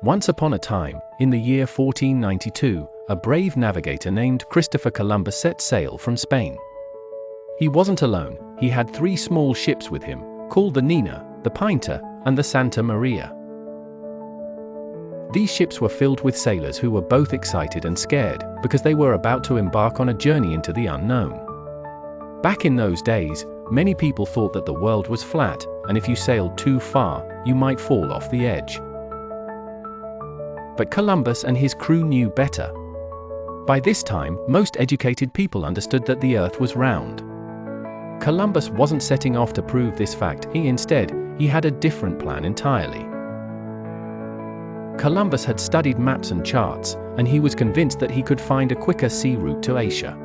Once upon a time, in the year 1492, a brave navigator named Christopher Columbus set sail from Spain. He wasn't alone, he had 3 small ships with him, called the Nina, the Pinta, and the Santa Maria. These ships were filled with sailors who were both excited and scared, because they were about to embark on a journey into the unknown. Back in those days, many people thought that the world was flat, and if you sailed too far, you might fall off the edge. But Columbus and his crew knew better. By this time, most educated people understood that the Earth was round. Columbus wasn't setting off to prove this fact, he had a different plan entirely. Columbus had studied maps and charts, and he was convinced that he could find a quicker sea route to Asia.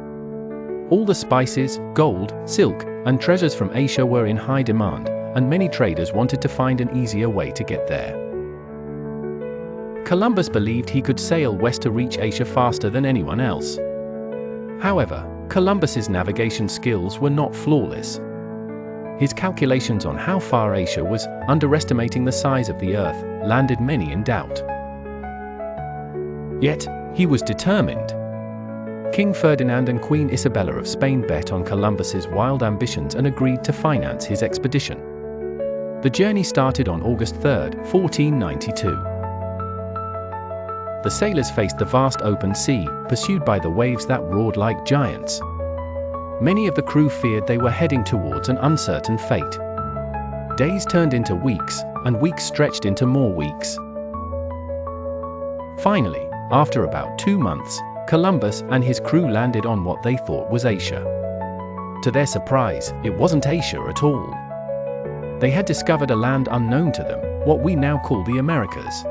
All the spices, gold, silk, and treasures from Asia were in high demand, and many traders wanted to find an easier way to get there. Columbus believed he could sail west to reach Asia faster than anyone else. However, Columbus's navigation skills were not flawless. His calculations on how far Asia was, underestimating the size of the Earth, landed many in doubt. Yet, he was determined. King Ferdinand and Queen Isabella of Spain bet on Columbus's wild ambitions and agreed to finance his expedition. The journey started on August 3, 1492. The sailors faced the vast open sea, pursued by the waves that roared like giants. Many of the crew feared they were heading towards an uncertain fate. Days turned into weeks, and weeks stretched into more weeks. Finally, after about 2 months, Columbus and his crew landed on what they thought was Asia. To their surprise, it wasn't Asia at all. They had discovered a land unknown to them, what we now call the Americas.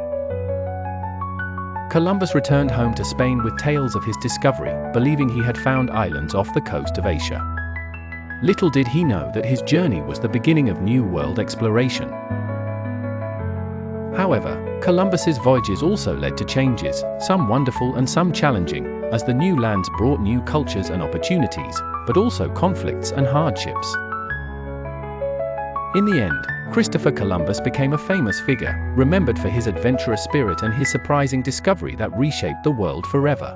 Columbus returned home to Spain with tales of his discovery, believing he had found islands off the coast of Asia. Little did he know that his journey was the beginning of New World exploration. However, Columbus's voyages also led to changes, some wonderful and some challenging, as the new lands brought new cultures and opportunities, but also conflicts and hardships. In the end, Christopher Columbus became a famous figure, remembered for his adventurous spirit and his surprising discovery that reshaped the world forever.